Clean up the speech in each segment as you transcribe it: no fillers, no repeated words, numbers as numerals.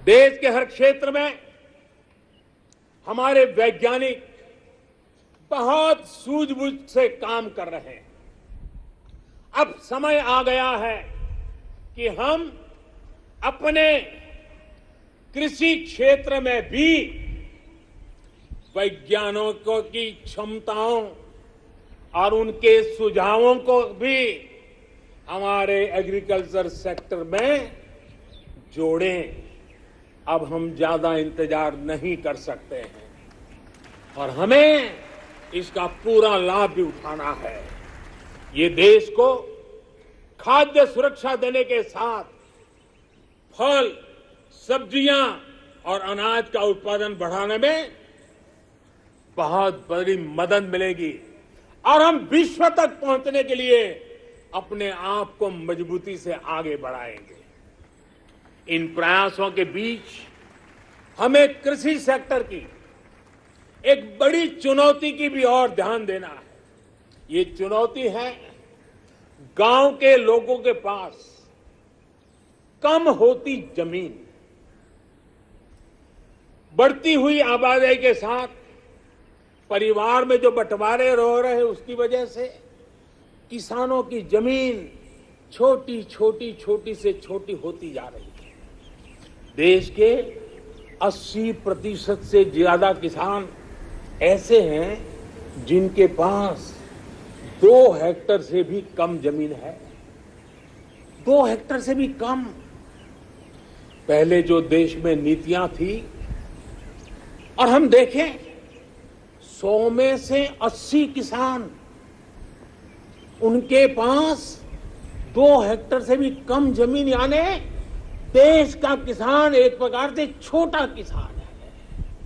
देश के हर क्षेत्र में हमारे वैज्ञानिक बहुत सूझबूझ से काम कर रहे हैं। अब समय आ गया है कि हम अपने कृषि क्षेत्र में भी वैज्ञानिकों की क्षमताओं और उनके सुझावों को भी हमारे एग्रीकल्चर सेक्टर में जोड़ें। अब हम ज्यादा इंतजार नहीं कर सकते हैं और हमें इसका पूरा लाभ भी उठाना है। ये देश को खाद्य सुरक्षा देने के साथ फल, सब्जियां और अनाज का उत्पादन बढ़ाने में बहुत बड़ी मदद मिलेगी और हम विश्व तक पहुंचने के लिए अपने आप को मजबूती से आगे बढ़ाएंगे। इन प्रयासों के बीच हमें कृषि सेक्टर की एक बड़ी चुनौती की भी और ध्यान देना है। ये चुनौती है गांव के लोगों के पास कम होती जमीन। बढ़ती हुई आबादी के साथ परिवार में जो बंटवारे हो रहे हैं उसकी वजह से किसानों की जमीन छोटी से छोटी होती जा रही है। देश के 80% से ज्यादा किसान ऐसे हैं जिनके पास 2 हेक्टेयर से भी कम जमीन है। 2 हेक्टेयर से भी कम। पहले जो देश में नीतियां थी और हम देखें 100 में से 80 किसान उनके पास 2 हेक्टेयर से भी कम जमीन, यानी देश का किसान एक प्रकार से छोटा किसान है।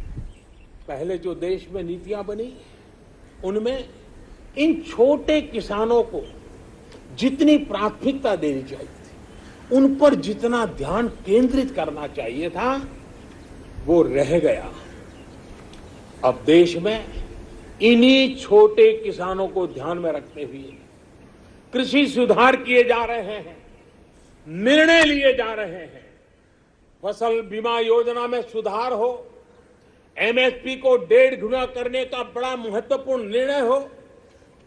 पहले जो देश में नीतियां बनी उनमें इन छोटे किसानों को जितनी प्राथमिकता देनी चाहिए थी, उन पर जितना ध्यान केंद्रित करना चाहिए था, वो रह गया। अब देश में इन्हीं छोटे किसानों को ध्यान में रखते हुए कृषि सुधार किए जा रहे हैं, निर्णय लिए जा रहे हैं। फसल बीमा योजना में सुधार हो, एमएसपी को 1.5 गुना करने का बड़ा महत्वपूर्ण निर्णय हो,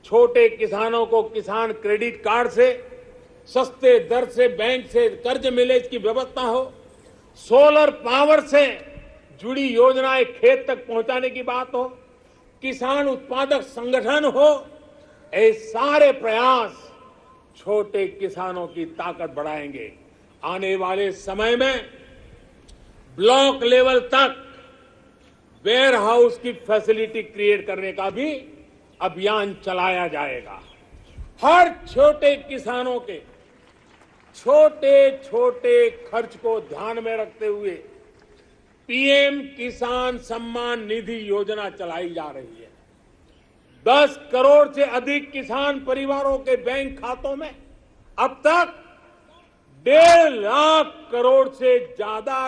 छोटे किसानों को किसान क्रेडिट कार्ड से सस्ते दर से बैंक से कर्ज मिले इसकी व्यवस्था हो, सोलर पावर से जुड़ी योजनाएं खेत तक पहुंचाने की बात हो, किसान उत्पादक संगठन हो। ये सारे प्रयास छोटे किसानों की ताकत बढ़ाएंगे। आने वाले समय में ब्लॉक लेवल तक वेयर हाउस की फैसिलिटी क्रिएट करने का भी अभियान चलाया जाएगा। हर छोटे किसानों के छोटे खर्च को ध्यान में रखते हुए पीएम किसान सम्मान निधि योजना चलाई जा रही है। 10 करोड़ से अधिक किसान परिवारों के बैंक खातों में अब तक 1.5 लाख करोड़ से ज्यादा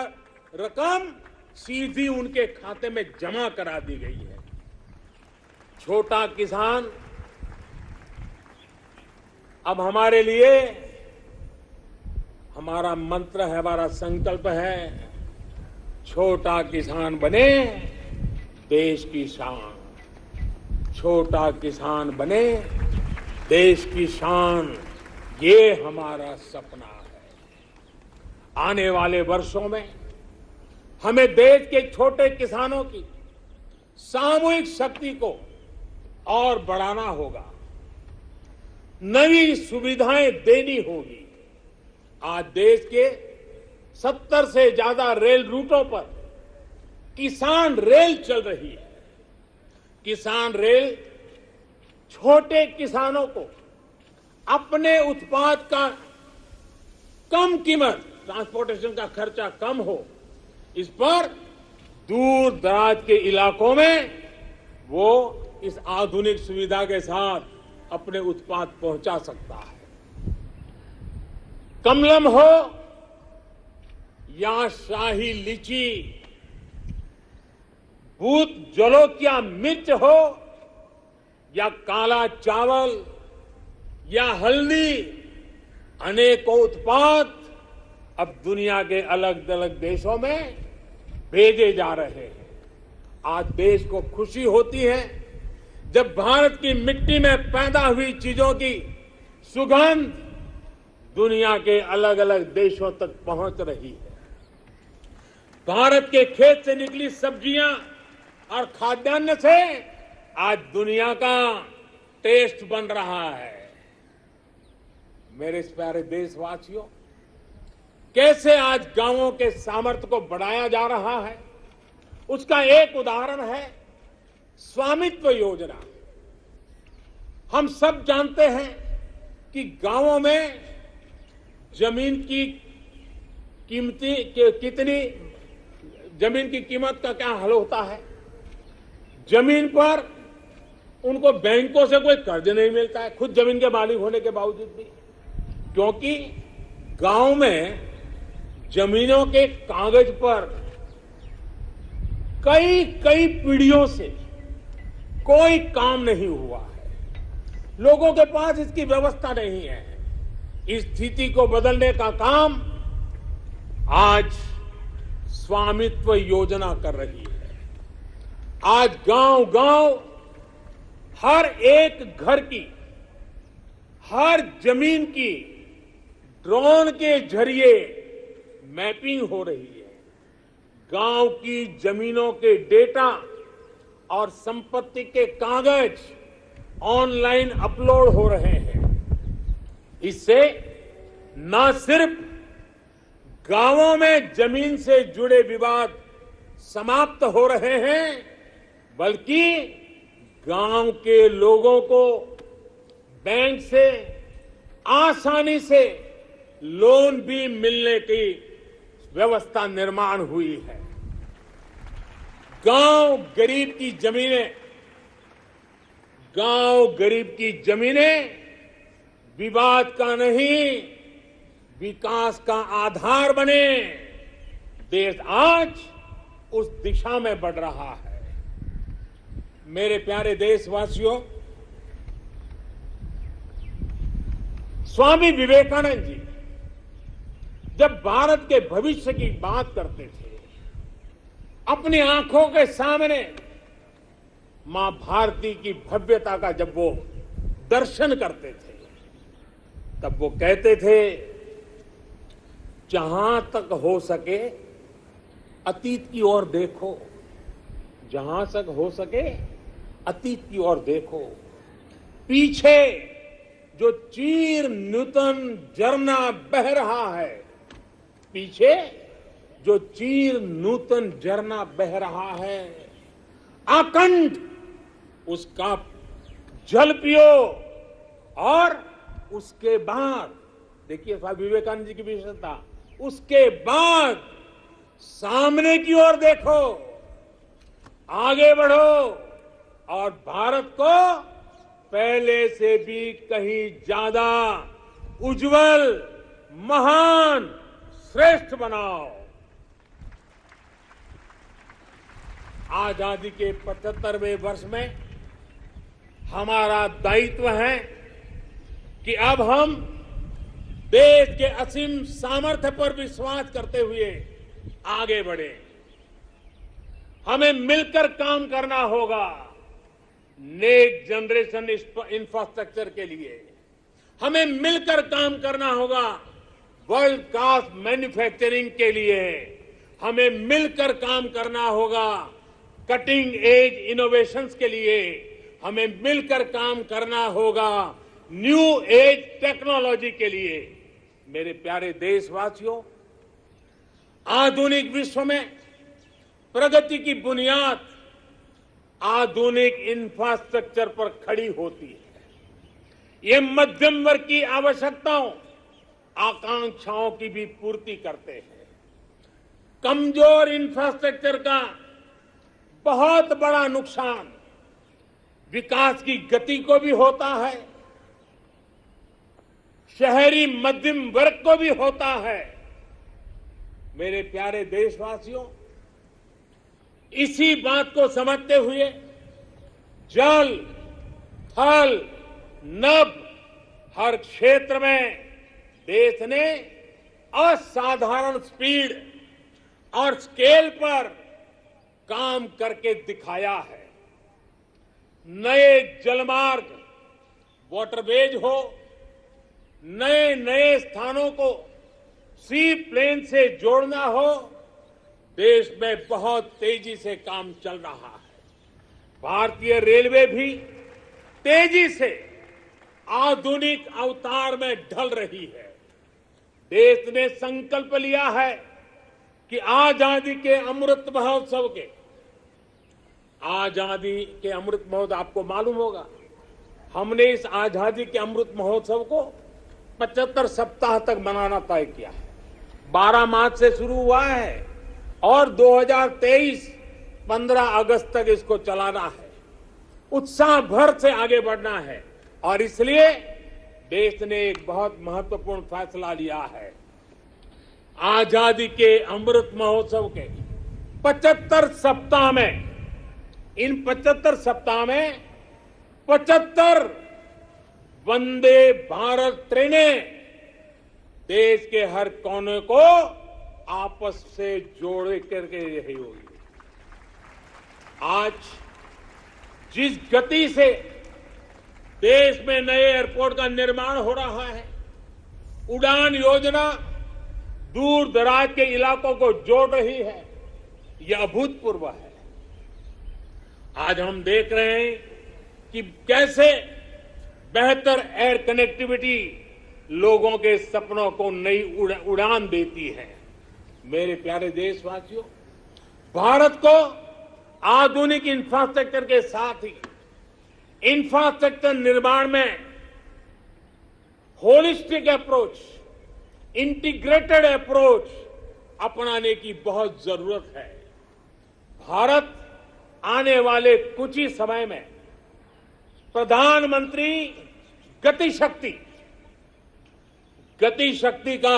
रकम सीधी उनके खाते में जमा करा दी गई है। छोटा किसान अब हमारे लिए, हमारा मंत्र है, हमारा संकल्प है, छोटा किसान बने देश की शान। छोटा किसान बने देश की शान, ये हमारा सपना है। आने वाले वर्षों में हमें देश के छोटे किसानों की सामूहिक शक्ति को और बढ़ाना होगा, नई सुविधाएं देनी होगी। आज देश के 70 से ज्यादा रेल रूटों पर किसान रेल चल रही है। किसान रेल छोटे किसानों को अपने उत्पाद का कम कीमत, ट्रांसपोर्टेशन का खर्चा कम हो, इस पर दूर दराज के इलाकों में वो इस आधुनिक सुविधा के साथ अपने उत्पाद पहुंचा सकता है। कमलम हो या शाही लीची, भूत जलोकिया मिर्च हो या काला चावल या हल्दी, अनेकों उत्पाद अब दुनिया के अलग अलग देशों में भेजे जा रहे हैं। आज देश को खुशी होती है जब भारत की मिट्टी में पैदा हुई चीजों की सुगंध दुनिया के अलग अलग देशों तक पहुंच रही है। भारत के खेत से निकली सब्जियां और खाद्यान्न से आज दुनिया का टेस्ट बन रहा है। मेरे प्यारे देशवासियों, कैसे आज गांवों के सामर्थ्य को बढ़ाया जा रहा है, उसका एक उदाहरण है स्वामित्व योजना। हम सब जानते हैं कि गांवों में जमीन की कीमत का क्या हल होता है। जमीन पर उनको बैंकों से कोई कर्ज नहीं मिलता है, खुद जमीन के मालिक होने के बावजूद भी, क्योंकि गांव में जमीनों के कागज पर कई पीढ़ियों से कोई काम नहीं हुआ है। लोगों के पास इसकी व्यवस्था नहीं है। इस स्थिति को बदलने का काम आज स्वामित्व योजना कर रही है। आज गांव-गांव हर एक घर की, हर जमीन की ड्रोन के जरिए मैपिंग हो रही है। गांव की जमीनों के डेटा और संपत्ति के कागज ऑनलाइन अपलोड हो रहे हैं। इससे न सिर्फ गांवों में जमीन से जुड़े विवाद समाप्त हो रहे हैं, बल्कि गांव के लोगों को बैंक से आसानी से लोन भी मिलने की व्यवस्था निर्माण हुई है। गांव गरीब की जमीनें विवाद का नहीं, विकास का आधार बने। देश आज उस दिशा में बढ़ रहा है। मेरे प्यारे देशवासियों, स्वामी विवेकानंद जी जब भारत के भविष्य की बात करते थे, अपनी आंखों के सामने मां भारती की भव्यता का जब वो दर्शन करते थे, तब वो कहते थे, जहां तक हो सके अतीत की ओर देखो, जहां तक हो सके अतीत की ओर देखो। पीछे जो चीर नूतन झरना बह रहा है, पीछे जो चीर नूतन झरना बह रहा है, आकंठ उसका जल पियो। और उसके बाद देखिए स्वामी विवेकानंद जी की विशेषता, उसके बाद सामने की ओर देखो, आगे बढ़ो और भारत को पहले से भी कहीं ज्यादा उज्जवल, महान, श्रेष्ठ बनाओ। आजादी के 75वें वर्ष में हमारा दायित्व है कि अब हम देश के असीम सामर्थ्य पर विश्वास करते हुए आगे बढ़े। हमें मिलकर काम करना होगा नेक्स्ट जनरेशन इंफ्रास्ट्रक्चर के लिए। हमें मिलकर काम करना होगा वर्ल्ड क्लास मैन्युफैक्चरिंग के लिए। हमें मिलकर काम करना होगा कटिंग एज इनोवेशंस के लिए। हमें मिलकर काम करना होगा न्यू एज टेक्नोलॉजी के लिए। मेरे प्यारे देशवासियों, आधुनिक विश्व में प्रगति की बुनियाद आधुनिक इंफ्रास्ट्रक्चर पर खड़ी होती है। ये मध्यम वर्ग की आवश्यकताओं, आकांक्षाओं की भी पूर्ति करते हैं। कमजोर इंफ्रास्ट्रक्चर का बहुत बड़ा नुकसान विकास की गति को भी होता है, शहरी मध्यम वर्ग को भी होता है। मेरे प्यारे देशवासियों, इसी बात को समझते हुए जल, थल, नभ हर क्षेत्र में देश ने असाधारण स्पीड और स्केल पर काम करके दिखाया है। नए जलमार्ग, वाटरवेज हो, नए नए स्थानों को सी प्लेन से जोड़ना हो, देश में बहुत तेजी से काम चल रहा है। भारतीय रेलवे भी तेजी से आधुनिक अवतार में ढल रही है। देश ने संकल्प लिया है कि आजादी के अमृत महोत्सव आपको मालूम होगा, हमने इस आजादी के अमृत महोत्सव को 75 सप्ताह तक मनाना तय किया है। 12 मार्च से शुरू हुआ है और 2023 15 अगस्त तक इसको चलाना है। उत्साह भर से आगे बढ़ना है और इसलिए देश ने एक बहुत महत्वपूर्ण फैसला लिया है। आजादी के अमृत महोत्सव के 75 सप्ताह में, इन 75 सप्ताह में 75 वंदे भारत ट्रेनें देश के हर कोने को आपस से जोड़ करके रही होगी। आज जिस गति से देश में नए एयरपोर्ट का निर्माण हो रहा है, उड़ान योजना दूर दराज के इलाकों को जोड़ रही है, यह अभूतपूर्व है। आज हम देख रहे हैं कि कैसे बेहतर एयर कनेक्टिविटी लोगों के सपनों को नई उड़ान देती है। मेरे प्यारे देशवासियों, भारत को आधुनिक इंफ्रास्ट्रक्चर के साथ ही इंफ्रास्ट्रक्चर निर्माण में होलिस्टिक अप्रोच, इंटीग्रेटेड अप्रोच अपनाने की बहुत जरूरत है। भारत आने वाले कुछ ही समय में प्रधानमंत्री गति शक्ति का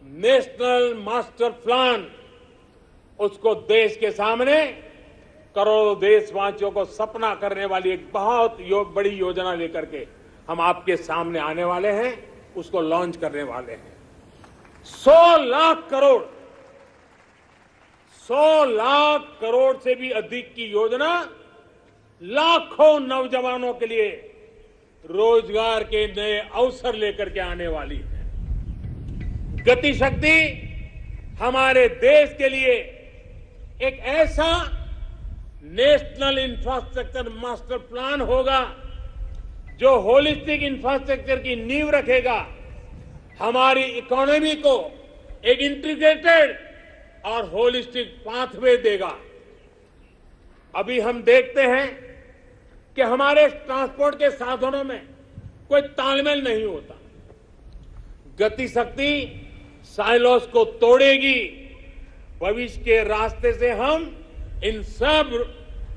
नेशनल मास्टर प्लान, उसको देश के सामने करोड़ों देशवासियों को सपना करने वाली एक बहुत बड़ी योजना लेकर के हम आपके सामने आने वाले हैं, उसको लॉन्च करने वाले हैं। 100 लाख करोड़ से भी अधिक की योजना लाखों नौजवानों के लिए रोजगार के नए अवसर लेकर के आने वाली है। गति शक्ति हमारे देश के लिए एक ऐसा नेशनल इंफ्रास्ट्रक्चर मास्टर प्लान होगा जो होलिस्टिक इंफ्रास्ट्रक्चर की नींव रखेगा, हमारी इकोनॉमी को एक इंटीग्रेटेड और होलिस्टिक पाथवे देगा। अभी हम देखते हैं कि हमारे ट्रांसपोर्ट के साधनों में कोई तालमेल नहीं होता। गति शक्ति साइलोस को तोड़ेगी। भविष्य के रास्ते से हम इन सब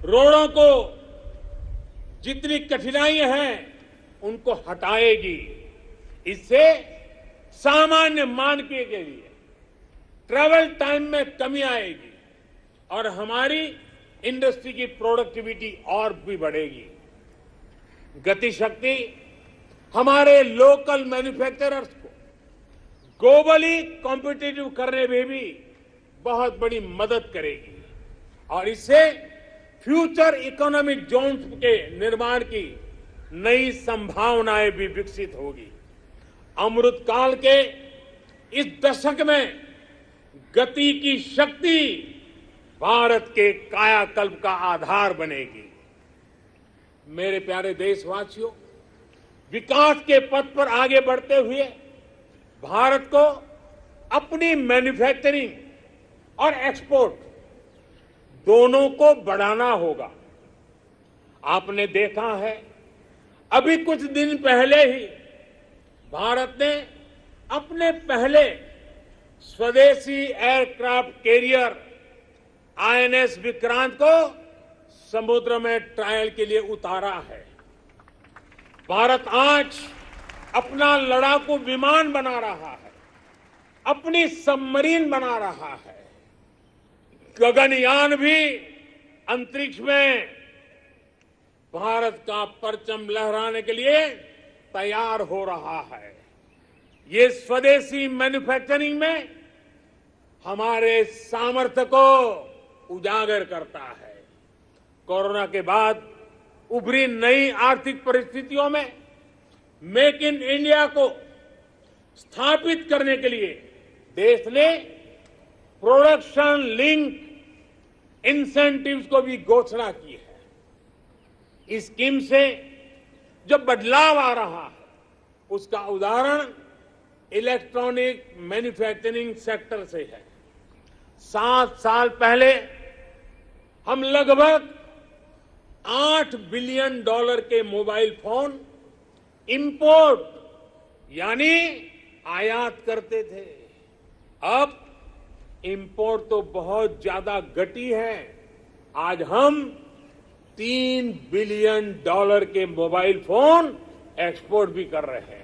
रोडों को, जितनी कठिनाइयां हैं, उनको हटाएगी। इससे सामान्य मानवीय के लिए ट्रैवल टाइम में कमी आएगी और हमारी इंडस्ट्री की प्रोडक्टिविटी और भी बढ़ेगी। गति शक्ति हमारे लोकल मैन्युफैक्चरर्स को ग्लोबली कॉम्पिटिटिव करने में भी बहुत बड़ी मदद करेगी और इससे फ्यूचर इकोनॉमिक जोन्स के निर्माण की नई संभावनाएं भी विकसित होगी। अमृतकाल के इस दशक में गति की शक्ति भारत के कायाकल्प का आधार बनेगी। मेरे प्यारे देशवासियों, विकास के पथ पर आगे बढ़ते हुए भारत को अपनी मैन्युफैक्चरिंग और एक्सपोर्ट दोनों को बढ़ाना होगा। आपने देखा है, अभी कुछ दिन पहले ही भारत ने अपने पहले स्वदेशी एयरक्राफ्ट कैरियर आईएनएस विक्रांत को समुद्र में ट्रायल के लिए उतारा है। भारत आज अपना लड़ाकू विमान बना रहा है, अपनी सबमरीन बना रहा है। गगनयान भी अंतरिक्ष में भारत का परचम लहराने के लिए तैयार हो रहा है। ये स्वदेशी मैन्युफैक्चरिंग में हमारे सामर्थ्य को उजागर करता है। कोरोना के बाद उभरी नई आर्थिक परिस्थितियों में मेक इन इंडिया को स्थापित करने के लिए देश ने प्रोडक्शन लिंक इंसेंटिव्स को भी घोषणा की है। इस स्कीम से जो बदलाव आ रहा है उसका उदाहरण इलेक्ट्रॉनिक मैन्युफैक्चरिंग सेक्टर से है। 7 साल पहले हम लगभग $8 बिलियन के मोबाइल फोन इंपोर्ट यानी आयात करते थे। अब इंपोर्ट तो बहुत ज्यादा घटी है। आज हम $3 बिलियन के मोबाइल फोन एक्सपोर्ट भी कर रहे हैं।